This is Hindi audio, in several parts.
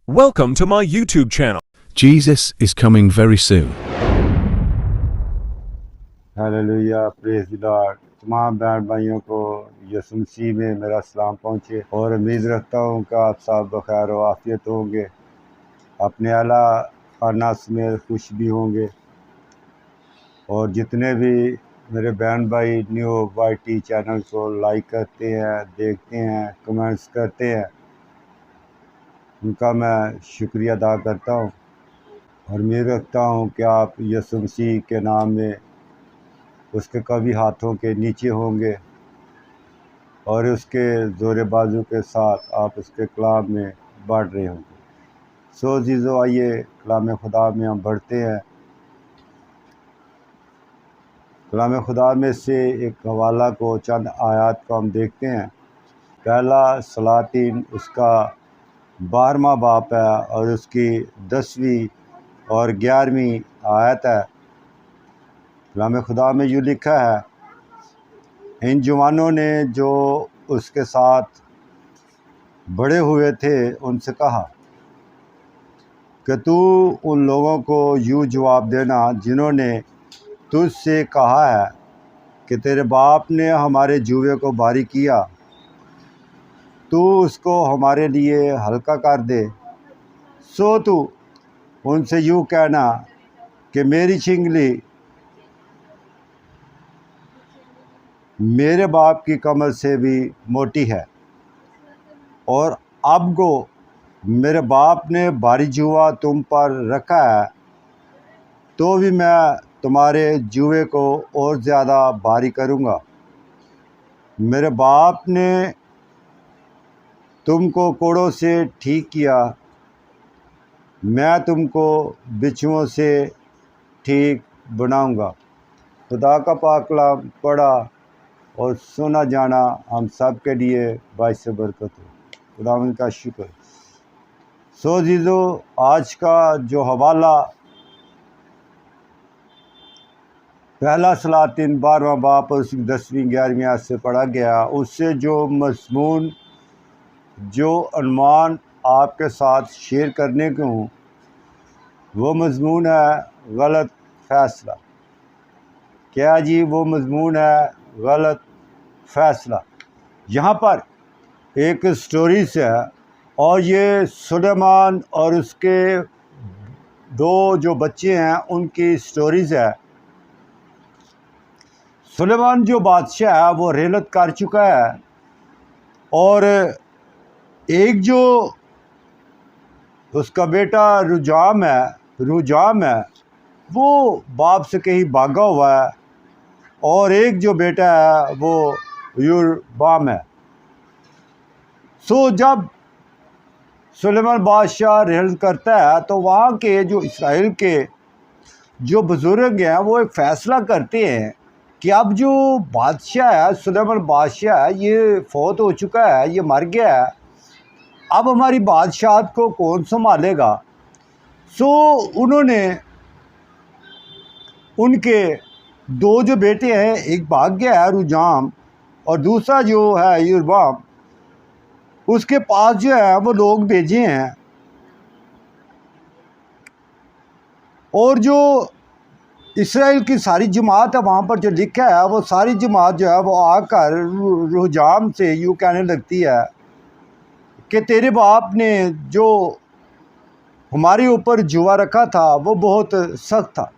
Welcome to my YouTube channel. Jesus is coming very soon. Hallelujah, praise the Lord. तमाम बहन भाइयों को यीशु मसीह में मेरा सलाम पहुँचे और उम्मीद रखता हूँ कि आप सब बखैर व आफियत होंगे, अपने आला खाना समेत खुश भी होंगे। और जितने भी मेरे बहन भाई न्यू YT चैनल को लाइक करते हैं, देखते हैं, कमेंट्स करते हैं, उनका मैं शुक्रिया अदा करता हूँ और उम्मीद रखता हूँ कि आप यीशु मसीह के नाम में उसके कभी हाथों के नीचे होंगे और उसके ज़ोर बाजू के साथ आप उसके कलाम में बढ़ रहे होंगे। सो जीज़ो, आइए कलाम खुदा में हम बढ़ते हैं। कलाम खुदा में से एक हवाला को, चंद आयत को हम देखते हैं। पहला सलातीन उसका 12वां बाप है और उसकी 10वीं और 11वीं आयत है। कलाम खुदा में यूँ लिखा है, इन जवानों ने जो उसके साथ बड़े हुए थे उनसे कहा कि तू उन लोगों को यूँ जवाब देना जिन्होंने तुझसे कहा है कि तेरे बाप ने हमारे जुए को भारी किया, तू उसको हमारे लिए हल्का कर दे। सो तू उनसे यूँ कहना कि मेरी छिंगली मेरे बाप की कमर से भी मोटी है और अब को मेरे बाप ने भारी जुआ तुम पर रखा है, तो भी मैं तुम्हारे जुए को और ज़्यादा भारी करूँगा। मेरे बाप ने तुमको कोड़ों से ठीक किया, मैं तुमको बिच्छुओं से ठीक बनाऊँगा। खुदा का पाक कलाम पढ़ा और सुना जाना हम सब के लिए बाइस बरकत हो। खुदावंद का शुक्र। सो जीजो, आज का जो हवाला पहला सलातीन 12वां बाप और उसकी 10वीं 11वीं आयत से पढ़ा गया, उससे जो मज़मून, जो अनुमान आपके साथ शेयर करने को हूँ, वो मज़मून है गलत फ़ैसला। क्या जी? वो मज़मून है गलत फ़ैसला। यहाँ पर एक स्टोरीज है और ये सुलेमान और उसके 2 जो बच्चे हैं उनकी स्टोरीज़ है। सुलेमान जो बादशाह है वो रेलत कर चुका है और एक जो उसका बेटा रुजाम है वो बाप से कहीं भागा हुआ है और एक जो बेटा है वो युरबाम है। सो जब सुलेमान बादशाह रहल करता है तो वहाँ के जो इसराइल के जो बुज़ुर्ग हैं वो एक फ़ैसला करते हैं कि अब जो बादशाह है, सुलेमान बादशाह है, ये फौत हो चुका है, ये मर गया है, अब हमारी बादशाहत को कौन संभालेगा। सो उन्होंने उनके 2 जो बेटे हैं, एक भाग गया है रुजाम और दूसरा जो है युरबाम, उसके पास जो है वो लोग भेजे हैं और जो इसराइल की सारी जमात है वहाँ पर जो लिखा है वो सारी जमात जो है वो आकर रुजाम से यूँ कहने लगती है कि तेरे बाप ने जो हमारे ऊपर जुआ रखा था वो बहुत सख्त था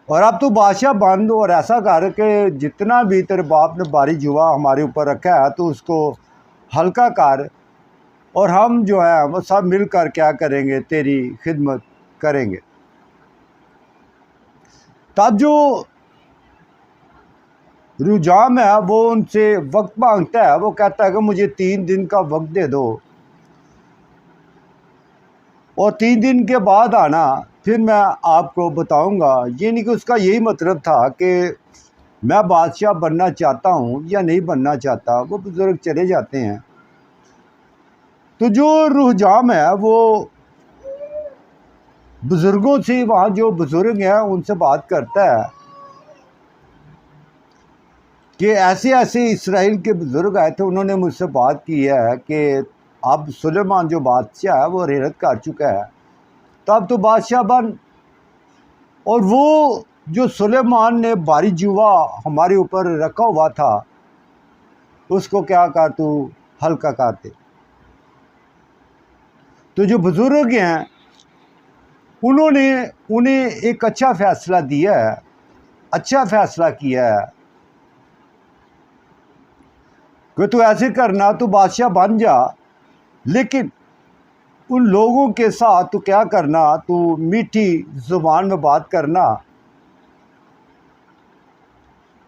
और अब तो बादशाह बंद और ऐसा कर के जितना भी तेरे बाप ने भारी जुआ हमारे ऊपर रखा है तो उसको हल्का कर और हम जो है वो सब मिलकर क्या करेंगे, तेरी खिदमत करेंगे। तब जो रुजाम है वो उनसे वक्त मांगता है, वो कहता है कि मुझे 3 दिन का वक्त दे दो और 3 दिन के बाद आना, फिर मैं आपको बताऊंगा। ये नहीं कि उसका यही मतलब था कि मैं बादशाह बनना चाहता हूँ या नहीं बनना चाहता, वो बुज़ुर्ग चले जाते हैं। तो जो रुजाम है वो बुज़ुर्गों से, वहाँ जो बुज़ुर्ग हैं उनसे बात करता है कि ऐसे ऐसे इसराइल के बुज़ुर्ग आए थे, उन्होंने मुझसे बात की है कि अब सुलेमान जो बादशाह है वो रेरत कर चुका है, तब तो बादशाह बन। और वो जो सुलेमान ने बारी जुआ हमारे ऊपर रखा हुआ था उसको क्या कर तू हल्का कर दे। तो जो बुजुर्ग हैं उन्होंने उन्हें एक अच्छा फैसला दिया है, अच्छा फैसला किया है कि तू ऐसे करना, तू बादशाह बन जा, लेकिन उन लोगों के साथ तू क्या करना, तू मीठी ज़ुबान में बात करना।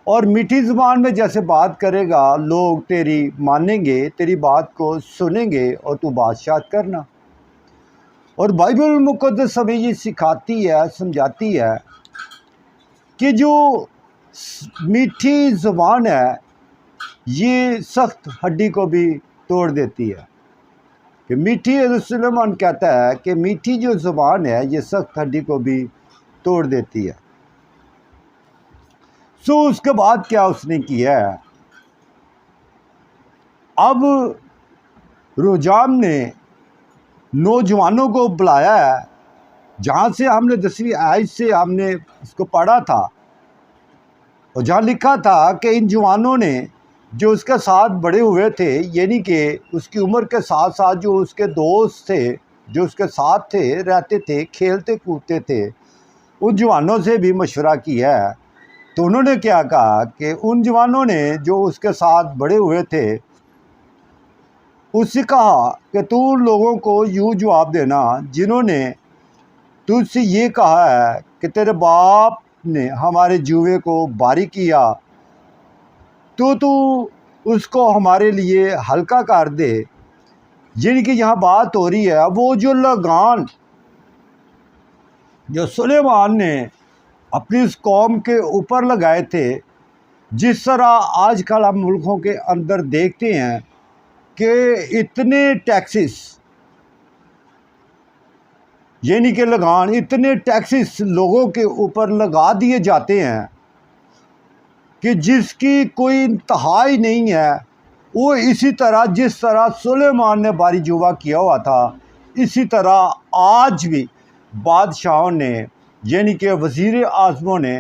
और मीठी ज़ुबान में जैसे बात करेगा लोग तेरी मानेंगे, तेरी बात को सुनेंगे और तू बादशाह करना। और बाइबल मुक़द्दस हमें ये सिखाती है, समझाती है कि जो मीठी ज़ुबान है ये सख्त हड्डी को भी तोड़ देती है। कि मीठी, सुलेमान कहता है कि मीठी जो ज़ुबान है ये सख्त हड्डी को भी तोड़ देती है। सो उसके बाद क्या उसने किया है, अब रोजाम ने नौजवानों को बुलाया है, जहाँ से हमने 10वीं आयत से हमने इसको पढ़ा था, और जहाँ लिखा था कि इन जवानों ने जो उसके साथ बड़े हुए थे, यानी कि उसकी उम्र के साथ साथ जो उसके दोस्त थे, जो उसके साथ थे, रहते थे, खेलते कूदते थे, उन जवानों से भी मशवरा किया है। तो उन्होंने क्या कहा कि उन जवानों ने जो उसके साथ बड़े हुए थे उससे कहा कि तू उन लोगों को यूँ जवाब देना जिन्होंने तुझसे ये कहा है कि तेरे बाप ने हमारे जुए को बारी किया, तो तू उसको हमारे लिए हल्का कर दे। यानी कि यहाँ बात हो रही है वो जो लगान जो सुलेमान ने अपनी इस कौम के ऊपर लगाए थे, जिस तरह आजकल हम मुल्कों के अंदर देखते हैं कि इतने टैक्सेस, यानी कि लगान, इतने टैक्सेस लोगों के ऊपर लगा दिए जाते हैं कि जिसकी कोई इंतहा ही नहीं है। वो इसी तरह जिस तरह सुलेमान ने बारी जुआ किया हुआ था, इसी तरह आज भी बादशाहों ने, यानी कि वज़ीर आज़मों ने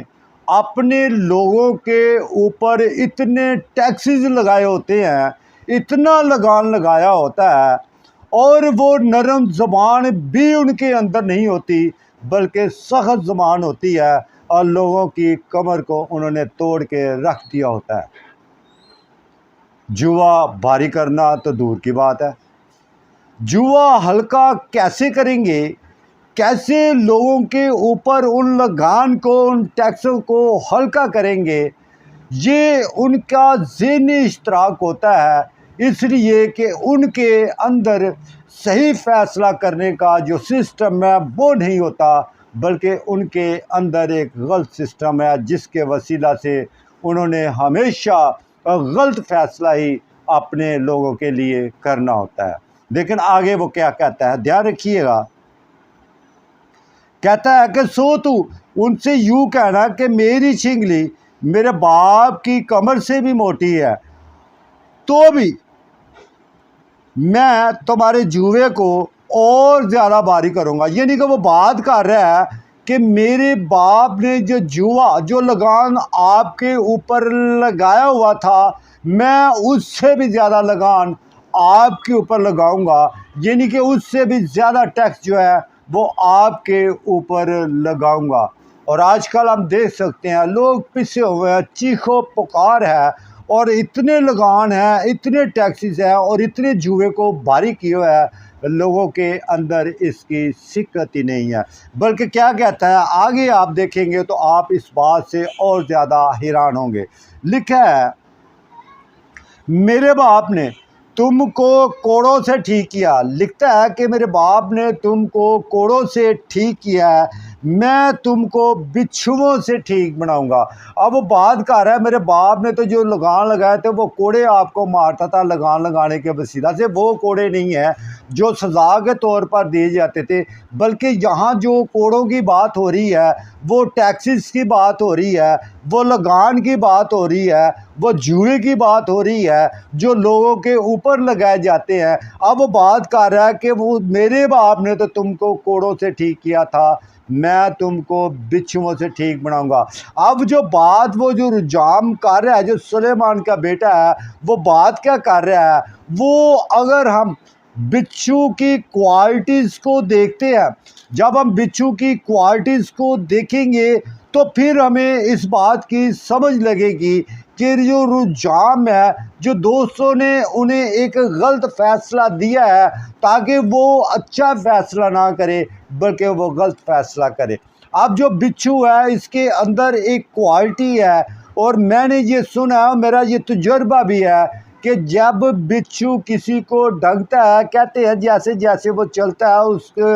अपने लोगों के ऊपर इतने टैक्सेस लगाए होते हैं, इतना लगान लगाया होता है, और वो नरम ज़बान भी उनके अंदर नहीं होती बल्कि सख्त ज़बान होती है, और लोगों की कमर को उन्होंने तोड़ के रख दिया होता है। जुआ भारी करना तो दूर की बात है, जुआ हल्का कैसे करेंगे, कैसे लोगों के ऊपर उन लगान को, उन टैक्सों को हल्का करेंगे, ये उनका ज़हनी इश्तराक होता है, इसलिए कि उनके अंदर सही फ़ैसला करने का जो सिस्टम है वो नहीं होता, बल्कि उनके अंदर एक गलत सिस्टम है जिसके वसीला से उन्होंने हमेशा गलत फ़ैसला ही अपने लोगों के लिए करना होता है। लेकिन आगे वो क्या कहता है, ध्यान रखिएगा, कहता है कि सो तू उनसे यूँ कहना कि मेरी छिंगली मेरे बाप की कमर से भी मोटी है, तो भी मैं तुम्हारे जुए को और ज़्यादा भारी करूँगा। यानी कि वो बात कर रहा है कि मेरे बाप ने जो जुआ, जो लगान आपके ऊपर लगाया हुआ था, मैं उससे भी ज़्यादा लगान आपके ऊपर लगाऊंगा, यानी कि उससे भी ज़्यादा टैक्स जो है वो आपके ऊपर लगाऊंगा। और आजकल हम देख सकते हैं लोग पिसे हुए हैं, चीखो पुकार है, और इतने लगान हैं, इतने टैक्सेस हैं, और इतने जुए को भारी किए हुए है, लोगों के अंदर इसकी सिक्कत ही नहीं है। बल्कि क्या कहता है आगे आप देखेंगे तो आप इस बात से और ज़्यादा हैरान होंगे। लिखा है, मेरे बाप ने तुमको कोड़ों से ठीक किया। लिखता है कि मेरे बाप ने तुमको कोड़ों से ठीक किया है, मैं तुमको बिच्छुओं से ठीक बनाऊंगा। अब वो बात कर रहा है, मेरे बाप ने तो जो लगान लगाए थे वो कोड़े आपको मारता था लगान लगाने के वसीला से, वो कोड़े नहीं है जो सज़ा के तौर पर दिए जाते थे, बल्कि यहाँ जो कोड़ों की बात हो रही है वो टैक्सेस की बात हो रही है, वो लगान की बात हो रही है, वो जुए की बात हो रही है जो लोगों के ऊपर लगाए जाते हैं। अब वो बात कर रहा है कि वो मेरे बाप ने तो तुमको कोड़ों से ठीक किया था, मैं तुमको बिच्छुओं से ठीक बनाऊंगा। अब जो बात वो जो रुजाम कर रहा है, जो सुलेमान का बेटा है, वो बात क्या कर रहा है, वो अगर हम बिच्छू की क्वालिटीज़ को देखते हैं, जब हम बिच्छू की क्वालिटीज़ को देखेंगे तो फिर हमें इस बात की समझ लगेगी कि जो रुझान है, जो दोस्तों ने उन्हें एक गलत फ़ैसला दिया है ताकि वो अच्छा फ़ैसला ना करे बल्कि वो गलत फ़ैसला करे। अब जो बिच्छू है इसके अंदर एक क्वालिटी है, और मैंने ये सुना है, मेरा ये तजुर्बा भी है कि जब बिच्छू किसी को डंगता है, कहते हैं जैसे जैसे वो चलता है उसके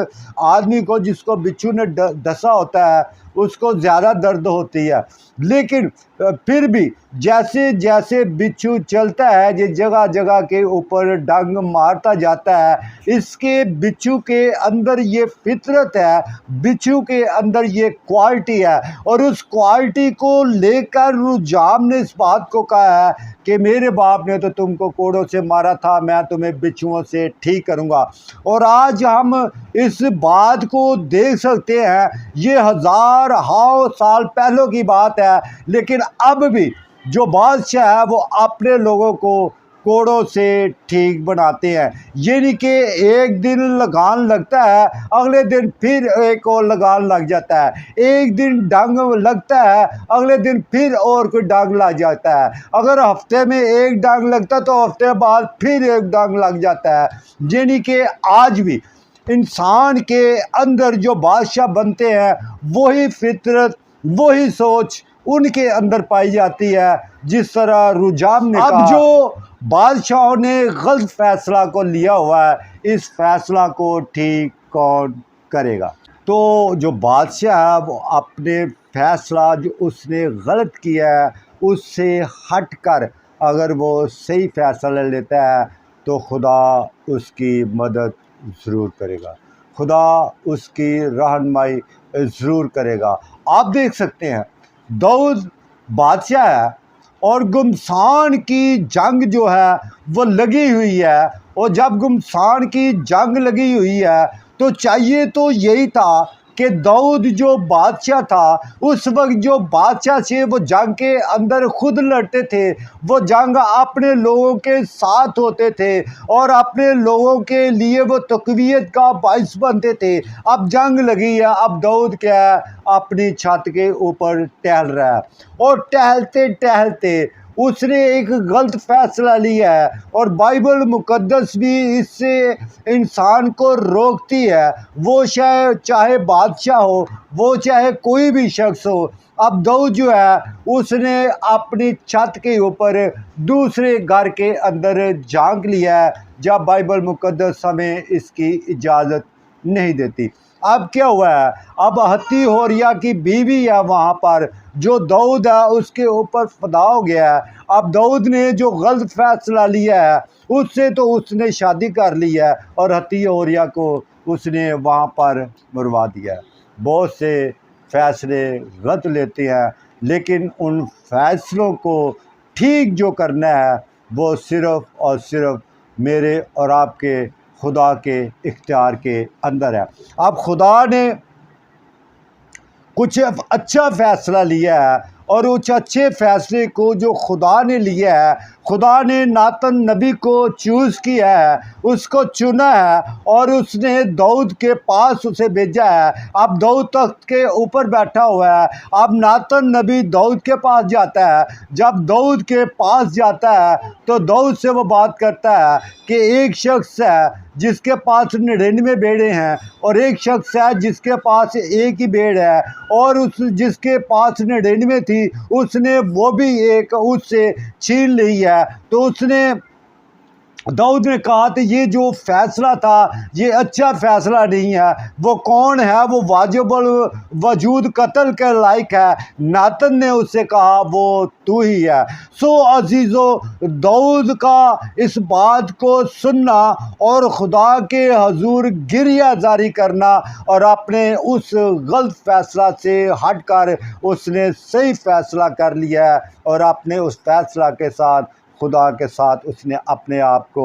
आदमी को जिसको बिच्छू ने डसा होता है उसको ज़्यादा दर्द होती है, लेकिन फिर भी जैसे जैसे बिच्छू चलता है ये जगह जगह के ऊपर डंग मारता जाता है, इसके बिच्छू के अंदर ये फितरत है, बिच्छू के अंदर ये क्वालिटी है, और उस क्वालिटी को लेकर रुझान ने इस बात को कहा है कि मेरे बाप ने तो तुमको कोड़ों से मारा था, मैं तुम्हें बिच्छुओं से ठीक करूँगा। और आज हम इस बात को देख सकते हैं, ये हज़ारों साल पहले की बात है, लेकिन अब भी जो बादशाह है वो अपने लोगों को कोड़ों से ठीक बनाते हैं। ये नहीं कि एक दिन लगान लगता है अगले दिन फिर एक और लगान लग जाता है, एक दिन डंग लगता है अगले दिन फिर और कोई डंग लग जाता है, अगर हफ्ते में एक डंग लगता तो हफ्ते बाद फिर एक डंग लग जाता है। ये नहीं कि आज भी इंसान के अंदर जो बादशाह बनते हैं वही फितरत वही सोच उनके अंदर पाई जाती है, जिस तरह रुझान ने कहा। अब जो बादशाहों ने गलत फैसला को लिया हुआ है, इस फैसला को ठीक कौन करेगा? तो जो बादशाह है वो अपने फैसला जो उसने गलत किया है उससे हट कर अगर वो सही फैसला लेता है तो खुदा उसकी मदद ज़रूर करेगा, खुदा उसकी रहनुमाई ज़रूर करेगा। आप देख सकते हैं दाऊद बादशाह है और गुमसान की जंग जो है वो लगी हुई है, और जब गुमसान की जंग लगी हुई है तो चाहिए तो यही था कि दाऊद जो बादशाह था उस वक्त जो बादशाह से वो जंग के अंदर खुद लड़ते थे, वो जंग अपने लोगों के साथ होते थे और अपने लोगों के लिए वो तक़वियत का बाइस बनते थे। अब जंग लगी है, अब दाऊद क्या है अपनी छत के ऊपर टहल रहा है, और टहलते टहलते उसने एक गलत फैसला लिया है, और बाइबल मुकद्दस भी इससे इंसान को रोकती है, वो चाहे बादशाह हो, वो चाहे कोई भी शख्स हो। अब दाऊद जो है उसने अपनी छत के ऊपर दूसरे घर के अंदर झांक लिया है, जब बाइबल मुकद्दस हमें इसकी इजाज़त नहीं देती। अब क्या हुआ है, अब हत्ती होरिया की बीवी है वहाँ पर, जो दाऊद है उसके ऊपर फदा हो गया है। अब दाऊद ने जो गलत फैसला लिया है उससे तो उसने शादी कर ली है और हत्ती होरिया को उसने वहाँ पर मरवा दिया है। बहुत से फैसले गलत लेते हैं, लेकिन उन फैसलों को ठीक जो करना है वो सिर्फ़ और सिर्फ मेरे और आपके खुदा के इख्तियार के अंदर है। अब खुदा ने कुछ अच्छा फ़ैसला लिया है, और उस अच्छे फ़ैसले को जो खुदा ने लिया है, खुदा ने नातन नबी को चूज़ किया है, उसको चुना है और उसने दाऊद के पास उसे भेजा है। अब दाऊद तख्त के ऊपर बैठा हुआ है, अब नातन नबी दाऊद के पास जाता है। जब दाऊद के पास जाता है तो दाऊद से वो बात करता है कि एक शख्स है जिसके पास 99 भेड़ें हैं, और एक शख्स है जिसके पास एक ही भेड़ है, और उस जिसके पास 99 थी उसने वो भी एक उससे छीन ली है। तो उसने दाऊद ने कहा तो ये जो फैसला था ये अच्छा फैसला नहीं है। वो कौन है? वो वाजिबुल वजूद कत्ल के लायक है। नातन ने उससे कहा वो तू ही है। सो अजीज़ो, दाऊद का इस बात को सुनना और खुदा के हजूर गिरिया जारी करना और अपने उस गलत फैसला से हटकर उसने सही फैसला कर लिया है और अपने उस फैसला के साथ खुदा के साथ उसने अपने आप को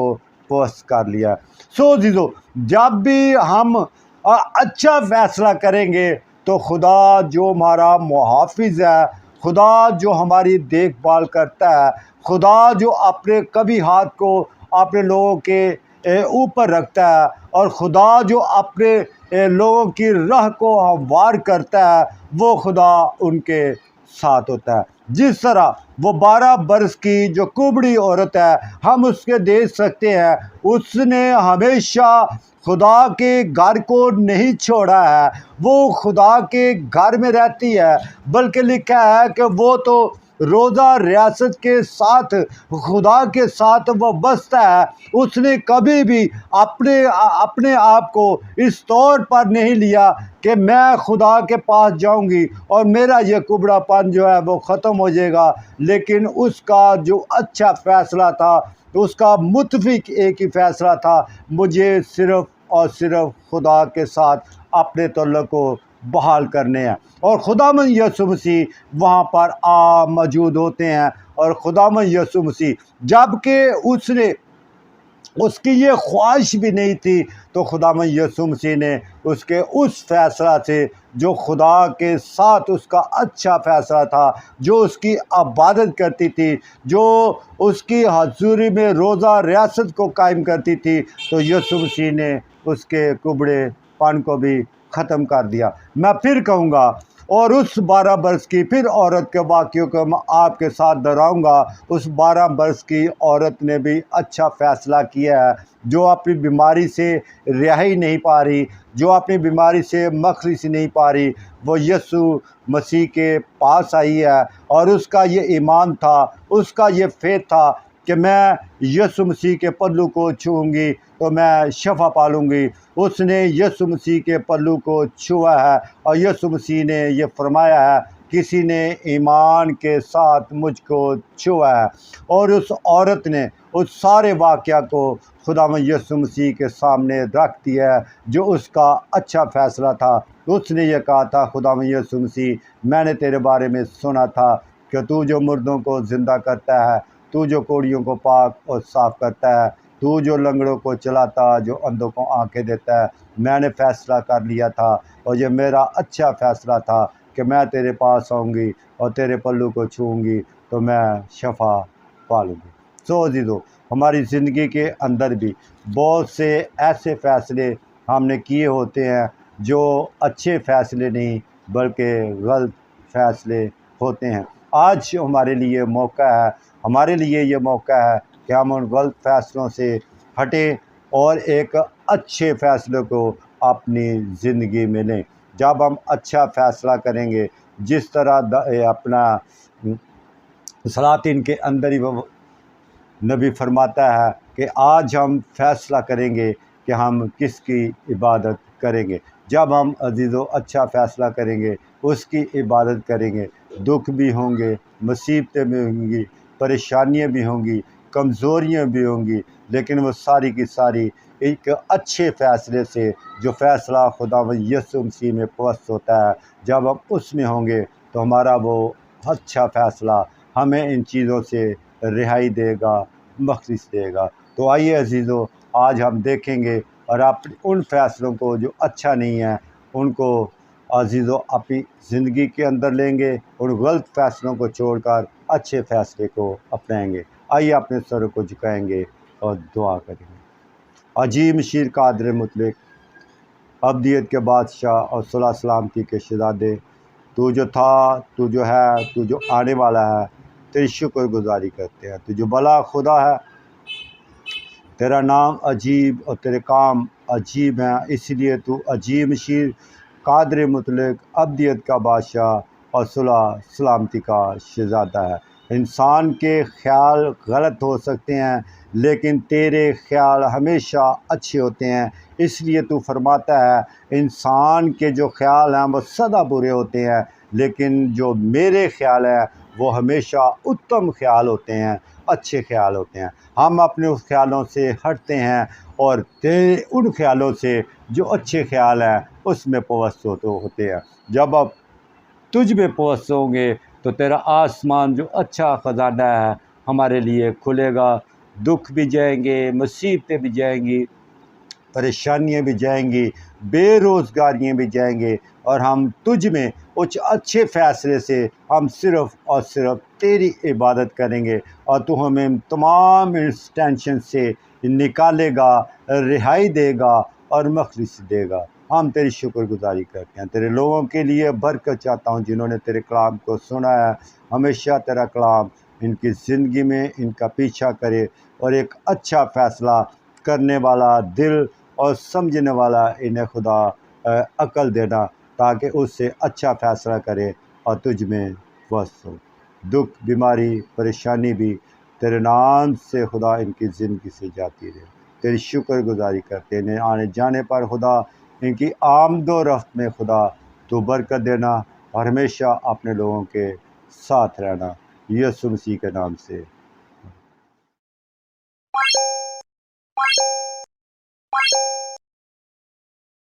पोस्ट कर लिया। सो जीजो, जब भी हम अच्छा फैसला करेंगे तो खुदा जो हमारा मुहाफिज है, खुदा जो हमारी देखभाल करता है, खुदा जो अपने कभी हाथ को अपने लोगों के ऊपर रखता है और खुदा जो अपने लोगों की राह को हमवार करता है, वो खुदा उनके साथ होता है। जिस तरह वो 12 बरस की जो कुबड़ी औरत है, हम उसके देख सकते हैं, उसने हमेशा खुदा के घर को नहीं छोड़ा है। वो खुदा के घर में रहती है, बल्कि लिखा है कि वो तो रोज़ा रियासत के साथ खुदा के साथ वो बसता है। उसने कभी भी अपने आप को इस तौर पर नहीं लिया कि मैं खुदा के पास जाऊंगी और मेरा ये कुबड़ापन जो है वो ख़त्म हो जाएगा। लेकिन उसका जो अच्छा फ़ैसला था, उसका मुतफिक एक ही फ़ैसला था, मुझे सिर्फ़ और सिर्फ़ खुदा के साथ अपने तल्लुक़ को बहाल करने हैं। और खुदावंद यीशु मसीह वहाँ पर मौजूद होते हैं। और खुदावंद यीशु मसीह जबकि उसने उसकी ये ख्वाहिश भी नहीं थी, तो खुदावंद यीशु मसीह ने उसके उस फैसला से जो खुदा के साथ उसका अच्छा फ़ैसला था, जो उसकी इबादत करती थी, जो उसकी हज़ूरी में रोज़ा रियासत को कायम करती थी, तो यीशु मसीह ने उसके कुबड़ेपन को भी ख़त्म कर दिया। मैं फिर कहूँगा, और उस 12 बरस की फिर औरत के वाक़ये को मैं आपके साथ दोहराऊँगा। उस 12 बरस की औरत ने भी अच्छा फ़ैसला किया है, जो अपनी बीमारी से रिहाई नहीं पा रही, जो अपनी बीमारी से मखलिस नहीं पा रही, वो यीशु मसीह के पास आई है। और उसका ये ईमान था, उसका ये फ़ेथ था कि मैं यीशु मसीह के पल्लू को छूऊंगी तो मैं शफ़ा पालूंगी। उसने यीशु मसीह के पल्लू को छुआ है और यीशु मसीह ने ये फरमाया है, किसी ने ईमान के साथ मुझको छुआ है। और उस औरत ने उस सारे वाक़या को खुदावंद यीशु मसीह के सामने रख दिया है, जो उसका अच्छा फ़ैसला था। उसने ये कहा था, खुदावंद यीशु मसीह, मैंने तेरे बारे में सुना था कि तू जो मुर्दों को ज़िंदा करता है, तू जो कोढ़ियों को पाक और साफ़ करता है, तू जो लंगड़ों को चलाता, जो अंधों को आंखें देता है। मैंने फ़ैसला कर लिया था और ये मेरा अच्छा फ़ैसला था कि मैं तेरे पास आऊँगी और तेरे पल्लू को छूऊँगी तो मैं शफ़ा पालूँगी। सो अज़ीज़ों, हमारी ज़िंदगी के अंदर भी बहुत से ऐसे फ़ैसले हमने किए होते हैं जो अच्छे फ़ैसले नहीं बल्कि गलत फ़ैसले होते हैं। आज हमारे लिए मौका है, हमारे लिए ये मौका है कि हम उन गलत फ़ैसलों से हटें और एक अच्छे फ़ैसले को अपनी ज़िंदगी में लें। जब हम अच्छा फ़ैसला करेंगे, जिस तरह अपना सलातीन के अंदर ही वो नबी फरमाता है कि आज हम फ़ैसला करेंगे कि हम किसकी इबादत करेंगे। जब हम अज़ीज़ों अच्छा फ़ैसला करेंगे, उसकी इबादत करेंगे, दुख भी होंगे, मुसीबतें भी होंगी, परेशानियाँ भी होंगी, कमज़ोरियाँ भी होंगी, लेकिन वो सारी की सारी एक अच्छे फ़ैसले से, जो फ़ैसला खुदावंद यीशु मसीह में पस्त होता है, जब हम उसमें होंगे तो हमारा वो अच्छा फ़ैसला हमें इन चीज़ों से रिहाई देगा, बख्शिश देगा। तो आइए अज़ीज़ों, आज हम देखेंगे और आप उन फ़ैसलों को जो अच्छा नहीं है, उनको अज़ीज़ों अपनी ज़िंदगी के अंदर लेंगे, उन गलत फ़ैसलों को छोड़कर अच्छे फ़ैसले को अपनाएंगे। आइए अपने सरों को झुकाएंगे और दुआ करेंगे। अजीम शीर कादर मुतलक, अब्दियत के बादशाह और सुलह सलामती के शहज़ादे, तू जो था, तू जो है, तू जो आने वाला है, तेरी शुक्रगुज़ारी करते हैं। तू जो भला खुदा है, तेरा नाम अजीब और तेरे काम अजीब हैं, इसलिए तू अजीम शीर कादर मुतलक, अब्दियत का बादशाह और सुलह सलामती का शहज़ादा है। इंसान के ख्याल गलत हो सकते हैं लेकिन तेरे ख्याल हमेशा अच्छे होते हैं। इसलिए तू फरमाता है इंसान के जो ख्याल हैं वो सदा बुरे होते हैं लेकिन जो मेरे ख्याल हैं वो हमेशा उत्तम ख्याल होते हैं, अच्छे ख्याल होते हैं। हम अपने उस ख्यालों से हटते हैं और तेरे उन ख्यालों से जो अच्छे ख्याल हैं उसमें पवस्स होते हैं। जब अब तुझ में पवस्स होंगे तो तेरा आसमान जो अच्छा ख़जाना है हमारे लिए खुलेगा। दुख भी जाएंगे, मुसीबतें भी जाएंगी, परेशानियाँ भी जाएंगी, बेरोज़गारियाँ भी जाएंगे और हम तुझ में कुछ अच्छे फ़ैसले से हम सिर्फ़ और सिर्फ तेरी इबादत करेंगे और तू हमें इन तमाम इस टेंशन से निकालेगा, रिहाई देगा और मखलिस देगा। हम तेरी शुक्रगुज़ारी करते हैं। तेरे लोगों के लिए बरकत चाहता हूँ जिन्होंने तेरे कलाम को सुना है। हमेशा तेरा कलाम इनकी ज़िंदगी में इनका पीछा करे और एक अच्छा फ़ैसला करने वाला दिल और समझने वाला इन्हें खुदा अक्ल देना ताकि उससे अच्छा फ़ैसला करे और तुझ में वस हो। दुख, बीमारी, परेशानी भी तेरे नाम से खुदा इनकी ज़िंदगी से जाती रहे। तेरी शुक्रगुज़ारी करते इन्हें आने जाने पर खुदा इनकी आमदो रफ्त में खुदा तो बरकत देना और हमेशा अपने लोगों के साथ रहना। यीशु मसीह के नाम से